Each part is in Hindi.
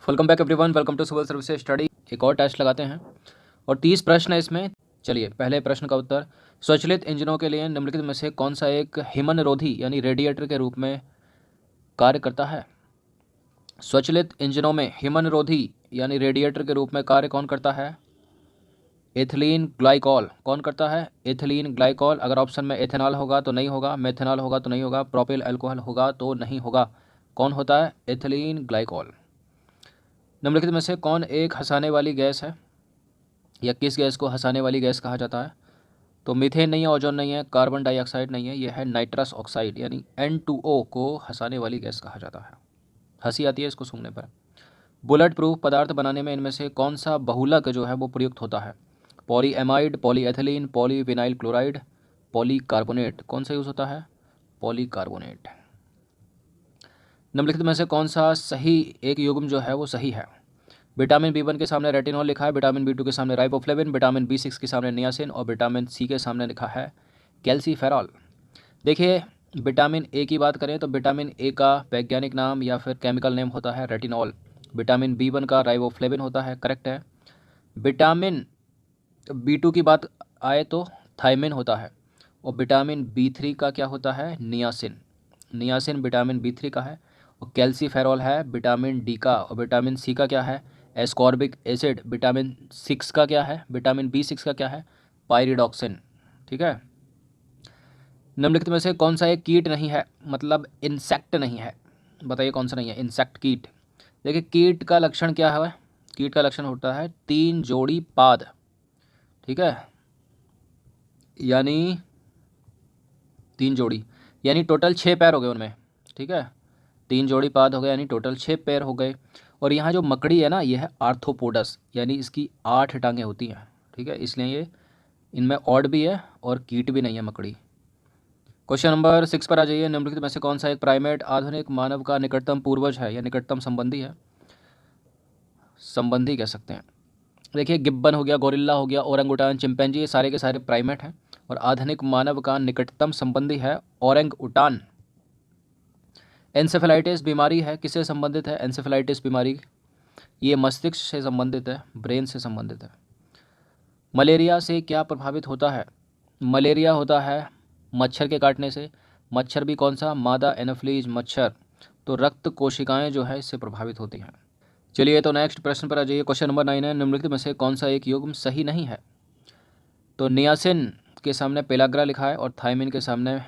Welcome back everyone, welcome to civil services study. एक और टेस्ट लगाते हैं और 30 प्रश्न है इसमें। चलिए, पहले प्रश्न का उत्तर। स्वचालित इंजनों के लिए निम्नलिखित में से कौन सा एक हिमनरोधी यानी रेडिएटर के रूप में कार्य करता है? स्वचालित इंजनों में हिमनरोधी यानी रेडिएटर के रूप में कार्य कौन करता है? Ethylene glycol. कौन करता है? Ethylene glycol. अगर ऑप्शन में एथेनॉल होगा तो नहीं होगा, मेथेनॉल होगा तो नहीं होगा, प्रोपिल अल्कोहल होगा तो नहीं होगा। कौन होता है? Ethylene glycol. निम्नलिखित में से कौन एक हंसाने वाली गैस है, या किस गैस को हंसाने वाली गैस कहा जाता है? तो मीथेन नहीं है, ओजोन नहीं है, कार्बन डाइऑक्साइड नहीं है, यह है नाइट्रस ऑक्साइड यानी N2O को हंसाने वाली गैस कहा जाता है। हंसी आती है इसको सूंघने पर। बुलेट प्रूफ पदार्थ बनाने में इनमें से कौन सा बहुलक जो है वो प्रयुक्त होता है? Polyamide, polyethylene, polyvinyl chloride, polycarbonate. कौन सा यूज़ होता है? पॉलीकार्बोनेट। निम्नलिखित में से कौन सा सही एक युग्म जो है वो सही है? विटामिन B1 के सामने रेटिनॉल लिखा है, विटामिन B2 के सामने राइबोफ्लेविन, विटामिन B6 के सामने नियासिन और विटामिन C के सामने लिखा है कैल्सीफेरॉल। देखिए, विटामिन A की बात करें तो विटामिन A का वैज्ञानिक नाम या फिर केमिकल नेम होता है रेटिनॉल। विटामिन B1 का राइबोफ्लेविन होता है, करेक्ट है। विटामिन B2 की बात आए तो थायमिन होता है, और विटामिन B3 का क्या होता है? नियासिन। नियासिन विटामिन B3 का है, और कैल्सीफेरॉल है विटामिन D का, और विटामिन C का क्या है? Ascorbic acid. विटामिन 6 का क्या है? विटामिन B6 का क्या है? पायरिडॉक्सिन। ठीक है। निम्नलिखित में से कौन सा एक कीट नहीं है, मतलब इंसेक्ट नहीं है? बताइए कौन सा नहीं है? इंसेक्ट, कीट। देखिए, कीट का लक्षण क्या है? कीट का लक्षण होता है 3 जोड़ी पाद। ठीक है, यानी 3 जोड़ी, यानी टोटल 6 पैर हो गए उनमें। ठीक है, 3 जोड़ी पाद हो गए यानी टोटल 6 पैर हो गए। और यहाँ जो मकड़ी है ना, ये है आर्थ्रोपोडस, यानी इसकी 8 टांगें होती हैं। ठीक है, इसलिए ये इनमें ऑड भी है और कीट भी नहीं है मकड़ी। क्वेश्चन नंबर 6 पर आ जाइए। निम्नलिखित में से कौन सा एक प्राइमेट आधुनिक मानव का निकटतम पूर्वज है या निकटतम संबंधी है? संबंधी कह सकते हैं। देखिए, गिब्बन हो गया, गोरिल्ला हो गया, ओरंगुटान, चिंपैंजी, ये सारे के सारे प्राइमेट हैं, और आधुनिक मानव का निकटतम संबंधी है ओरंगुटान। एंसेफेलाइटिस बीमारी है, किससे संबंधित है एंसेफेलाइटिस बीमारी? ये मस्तिष्क से संबंधित है, ब्रेन से संबंधित है। मलेरिया से क्या प्रभावित होता है? मलेरिया होता है मच्छर के काटने से। मच्छर भी कौन सा? मादा एनोफ्लीज मच्छर। तो रक्त कोशिकाएं जो है इससे प्रभावित होती हैं। चलिए, तो नेक्स्ट प्रश्न पर आ जाइए। क्वेश्चन नंबर 9 है। निम्नलिखित में से कौन सा एक युग्म सही नहीं है? तो नियासिन के सामने पेलाग्रा लिखा है, और थायमिन के सामने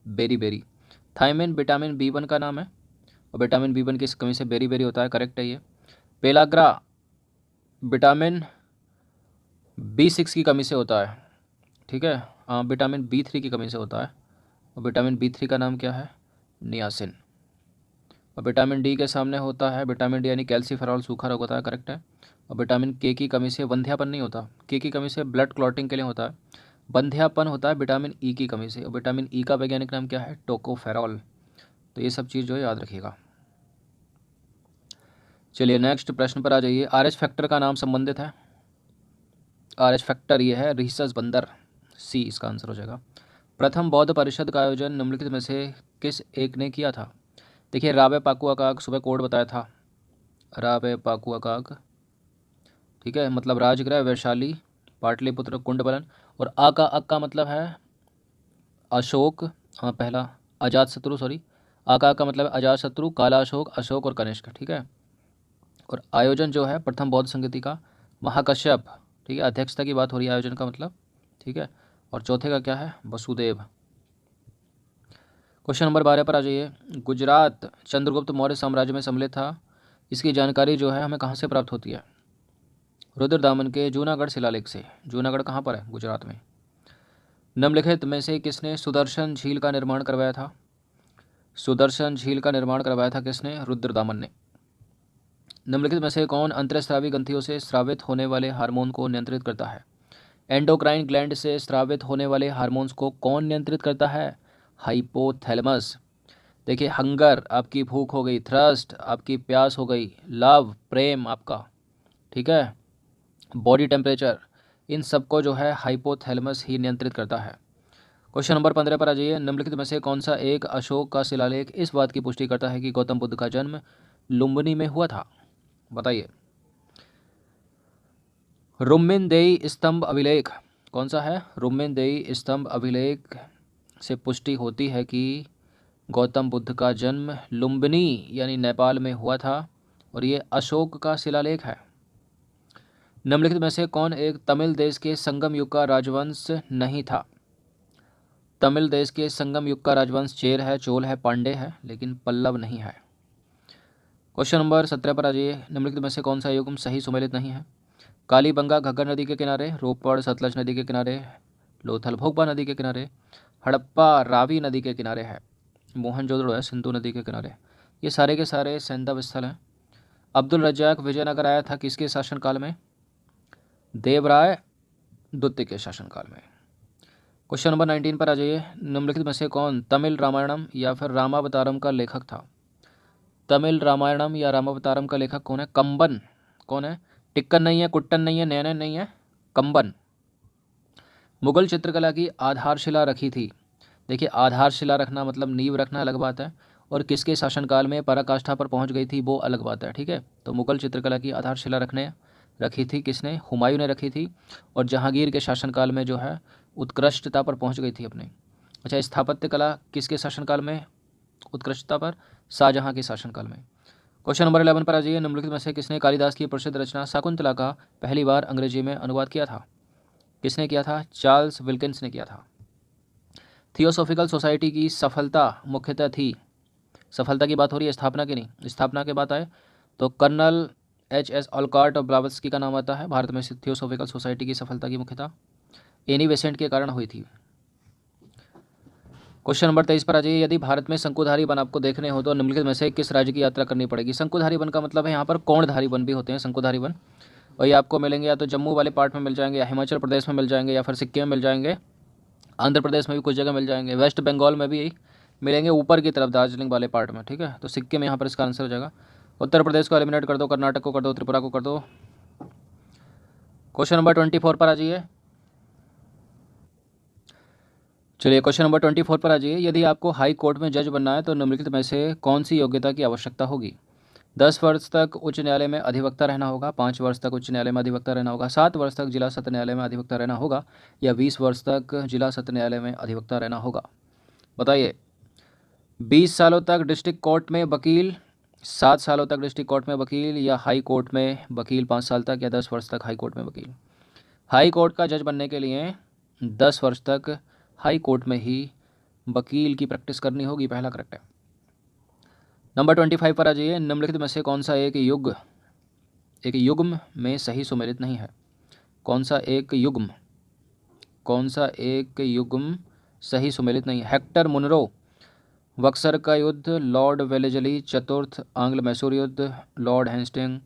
बेरी। थायमिन विटामिन B1 का नाम है, और विटामिन B1 की कमी से बेरी होता है, करेक्ट है ये। पेलाग्रा विटामिन B6 की कमी से होता है। ठीक है, विटामिन B3 की कमी से होता है, और विटामिन B3 का नाम क्या है? नियासिन। और विटामिन D के सामने होता है विटामिन D यानी कैल्सीफेरॉल, सूखा रोग होता है, करेक्ट है। और विटामिन K की कमी से वंध्यापन नहीं होता, K की कमी से ब्लड क्लॉटिंग के लिए होता है। वंध्यापन होता है विटामिन E की कमी से, और विटामिन E का वैज्ञानिक नाम क्या है? टोकोफेरॉल। तो ये सब चीज़ जो है याद रखिएगा। चलिए, नेक्स्ट प्रश्न पर आ जाइए। RH फैक्टर का नाम संबंधित है। RH फैक्टर ये है रीसस बंदर, C इसका आंसर हो जाएगा। प्रथम बौद्ध परिषद का आयोजन निम्नलिखित में से किस एक ने किया था? देखिए, राबे पाकुआकाग, सुबह कोड बताया था, राबे पाकुआकाग। ठीक है, मतलब राजगृह, वैशाली, पाटलिपुत्र, कुंडबलन। और अक का मतलब है अशोक, पहला अजात शत्रु, सॉरी, आका का मतलब अजात शत्रु, काला अशोक, अशोक और कनिष्क। ठीक है, और आयोजन जो है प्रथम बौद्ध संगति का महाकश्यप। ठीक है, अध्यक्षता की बात हो रही है आयोजन का मतलब। ठीक है, और चौथे का क्या है? वसुदेव। क्वेश्चन नंबर 12 पर आ जाइए। गुजरात चंद्रगुप्त मौर्य साम्राज्य में सम्मिलित था, इसकी जानकारी जो है हमें कहाँ से प्राप्त होती है? रुद्रदामन के जूनागढ़ शिलालेख से। जूनागढ़ कहाँ पर है? गुजरात में। निम्नलिखित में से किसने सुदर्शन झील का निर्माण करवाया था? सुदर्शन झील का निर्माण करवाया था किसने? रुद्रदामन ने। निम्नलिखित में से कौन अंतरस्रावी ग्रंथियों से स्रावित होने वाले हार्मोन को नियंत्रित करता है? एंडोक्राइन ग्लैंड से स्रावित होने वाले हार्मोन्स को कौन नियंत्रित करता है? हाइपोथैलेमस। देखिए, हंगर आपकी भूख हो गई, थ्रस्ट आपकी प्यास हो गई, लव प्रेम आपका, ठीक है, बॉडी टेम्परेचर, इन सबको जो है हाइपोथैलेमस ही नियंत्रित करता है। क्वेश्चन नंबर 15 पर आ जाइए। निम्नलिखित में से कौन सा एक अशोक का शिलालेख इस बात की पुष्टि करता है कि गौतम बुद्ध का जन्म लुम्बिनी में हुआ था? बताइए। रुम्मिनदेई स्तंभ अभिलेख कौन सा है? रुम्मिनदेई स्तंभ अभिलेख से पुष्टि होती है कि गौतम बुद्ध का जन्म लुम्बिनी यानी नेपाल में हुआ था और ये अशोक का शिलालेख है। निम्नलिखित में से कौन एक तमिल देश के संगम युग का राजवंश नहीं था? तमिल देश के संगम युग का राजवंश चेर है, चोल है, पांडे है, लेकिन पल्लव नहीं है। क्वेश्चन नंबर 17 पर आ जाइए। निम्नलिखित में से कौन सा युग्म सही सुमेलित नहीं है? कालीबंगा घग्गर नदी के किनारे, रोपड़ सतलज नदी के किनारे, लोथल भोगबा नदी के किनारे, हड़प्पा रावी नदी के किनारे है, मोहनजोदड़ो है सिंधु नदी के किनारे। ये सारे के सारे सैंधव स्थल हैं। अब्दुल रज्जाक विजयनगर आया था किसके शासनकाल में? देवराय द्वितीय के शासनकाल में। क्वेश्चन नंबर 19 पर आ जाइए। निम्नलिखित में से कौन तमिल रामायणम या फिर रामावतारम का लेखक था? तमिल रामायणम या रामावतारम का लेखक कौन है? कंबन। कौन है? टिक्कन नहीं है, कुट्टन नहीं है, नैनन नहीं है, कंबन। मुगल चित्रकला की आधारशिला रखी थी। देखिए, आधारशिला रखना मतलब नींव रखना अलग बात है, और किसके शासनकाल में पराकाष्ठा पर पहुंच गई थी वो अलग बात है। ठीक है, तो मुगल चित्रकला की आधारशिला रखी थी किसने? हुमायूं ने रखी थी। और जहांगीर के शासनकाल में जो है उत्कृष्टता पर पहुंच गई थी अपने। अच्छा, स्थापत्य कला किसके शासनकाल में उत्कृष्टता पर? शाहजहां के शासनकाल में। क्वेश्चन नंबर 11 पर आ जाइए। निम्नलिखित में से किसने कालिदास की प्रसिद्ध रचना शाकुंतला का पहली बार अंग्रेजी में अनुवाद किया था? किसने किया था? चार्ल्स विल्किंस ने किया था। थियोसॉफिकल सोसाइटी की सफलता मुख्यतः थी, सफलता की बात हो रही है, स्थापना की नहीं। स्थापना के बात आए तो कर्नल H.S. ऑलकॉट और ब्लावत्स्की का नाम आता है। भारत में थियोसॉफिकल सोसाइटी की सफलता की मुख्यतः एनी बेसेंट के कारण हुई थी। क्वेश्चन नंबर 23 पर आ जाइए। यदि भारत में शंकुधारी वन आपको देखने हो तो निम्नलिखित में से किस राज्य की यात्रा करनी पड़ेगी? शंकुधारी वन का मतलब है यहाँ पर कोणधारी वन भी होते हैं शंकुधारी वन, और ये आपको मिलेंगे या तो जम्मू वाले पार्ट में मिल जाएंगे, या हिमाचल प्रदेश में मिल जाएंगे, या फिर सिक्किम में मिल जाएंगे, आंध्र प्रदेश में भी कुछ जगह मिल जाएंगे, वेस्ट बंगाल में भी मिलेंगे ऊपर की तरफ दार्जिलिंग वाले पार्ट में। ठीक है, तो सिक्किम यहाँ पर इसका आंसर हो जाएगा। उत्तर प्रदेश को एलिमिनेट कर दो, कर्नाटक को कर दो, त्रिपुरा को कर दो। क्वेश्चन नंबर 24 पर आ जाइए। चलिए, क्वेश्चन नंबर 24 पर आ जाइए। यदि आपको हाई कोर्ट में जज बनना है तो निम्नलिखित में से कौन सी योग्यता की आवश्यकता होगी? 10 वर्ष तक उच्च न्यायालय में अधिवक्ता रहना होगा, 5 वर्ष तक उच्च न्यायालय में अधिवक्ता रहना होगा, 7 वर्ष तक जिला सत्र न्यायालय में अधिवक्ता रहना होगा, या 20 वर्ष तक जिला सत्र न्यायालय में अधिवक्ता रहना होगा। बताइए। 20 सालों तक डिस्ट्रिक्ट कोर्ट में वकील, 7 सालों तक डिस्ट्रिक्ट कोर्ट में वकील, या हाई कोर्ट में वकील 5 साल तक, या 10 वर्ष तक हाई कोर्ट में वकील। हाई कोर्ट का जज बनने के लिए 10 वर्ष तक हाई कोर्ट में ही वकील की प्रैक्टिस करनी होगी। पहला करेक्ट है। नंबर 25 पर आ जाइए। निम्नलिखित में से कौन सा एक युग्म में सही सुमेलित नहीं है? कौन सा एक युग्म सही सुमेलित नहीं है? हेक्टर मुनरो, बक्सर का युद्ध, लॉर्ड वेलेजली चतुर्थ आंग्ल मैसूर युद्ध, लॉर्ड हेस्टिंग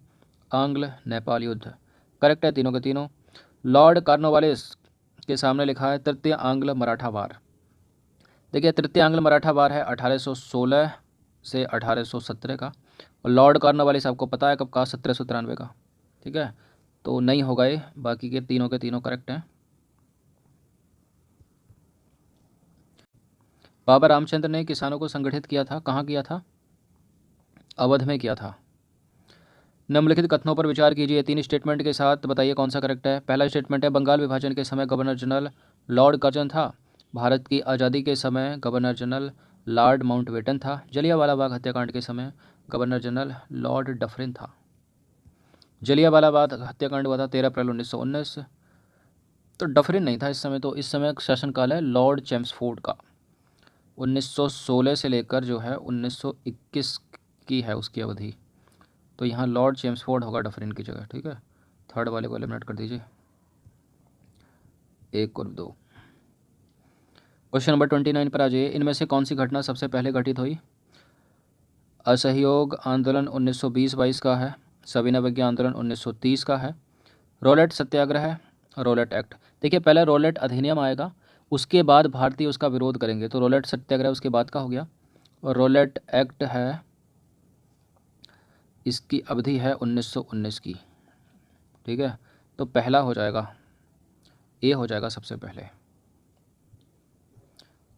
आंग्ल नेपाल युद्ध। करेक्ट है तीनों के तीनों। लॉर्ड कॉर्नवालिस के सामने लिखा है तृतीय आंग्ल मराठा वार। देखिए, तृतीय आंग्ल मराठा वार है 1816 से 1817 का, और लॉर्ड कॉर्नवालिस आपको पता है कब का? 1793 का। ठीक है, तो नहीं होगा ये, बाकी के तीनों करेक्ट हैं। बाबा रामचंद्र ने किसानों को संगठित किया था, कहाँ किया था? अवध में किया था। निम्नलिखित कथनों पर विचार कीजिए 3 स्टेटमेंट के साथ, बताइए कौन सा करेक्ट है। पहला स्टेटमेंट है बंगाल विभाजन के समय गवर्नर जनरल लॉर्ड कर्जन था, भारत की आज़ादी के समय गवर्नर जनरल लॉर्ड माउंटबेटन था, जलियांवाला बाग हत्याकांड के समय गवर्नर जनरल लॉर्ड डफरिन था। जलियांवाला बाग हत्याकांड हुआ था 13 अप्रैल 1919, तो डफरिन नहीं था इस समय। तो इस समय शासनकाल है लॉर्ड चेम्सफोर्ड का, 1916 से लेकर जो है 1921 की है उसकी अवधि। तो यहाँ लॉर्ड चेम्सफोर्ड होगा डफरिन की जगह। ठीक है, थर्ड वाले को एलिमिनेट कर दीजिए, 1 और 2। क्वेश्चन नंबर 29 पर आ जाइए। इनमें से कौन सी घटना सबसे पहले घटित हुई? असहयोग आंदोलन 1920-22 का है, सविनय अवज्ञा आंदोलन 1930 का है, रोलेट सत्याग्रह है, रोलेट एक्ट। देखिए, पहले रोलेट अधिनियम आएगा, उसके बाद भारतीय उसका विरोध करेंगे, तो रोलेट सत्याग्रह उसके बाद का हो गया। और रोलेट एक्ट है, इसकी अवधि है 1919 की। ठीक है, तो पहला हो जाएगा, ए हो जाएगा सबसे पहले।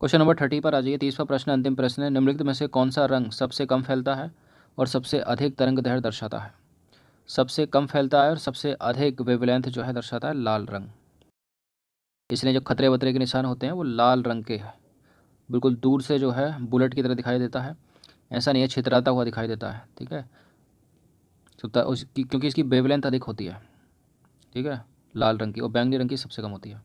क्वेश्चन नंबर 30 पर आ जाइए। 30वां प्रश्न अंतिम प्रश्न है। निम्नलिखित में से कौन सा रंग सबसे कम फैलता है और सबसे अधिक तरंग दैर्ध्य दर्शाता है? सबसे कम फैलता है और सबसे अधिक वेवलेंथ जो है दर्शाता है लाल रंग। इसलिए जो खतरे वतरे के निशान होते हैं वो लाल रंग के हैं। बिल्कुल दूर से जो है बुलेट की तरह दिखाई देता है, ऐसा नहीं है छितराता हुआ दिखाई देता है। ठीक है, तो उसकी क्योंकि इसकी वेवलेंथ अधिक होती है। ठीक है, लाल रंग की, और बैंगनी रंग की सबसे कम होती है।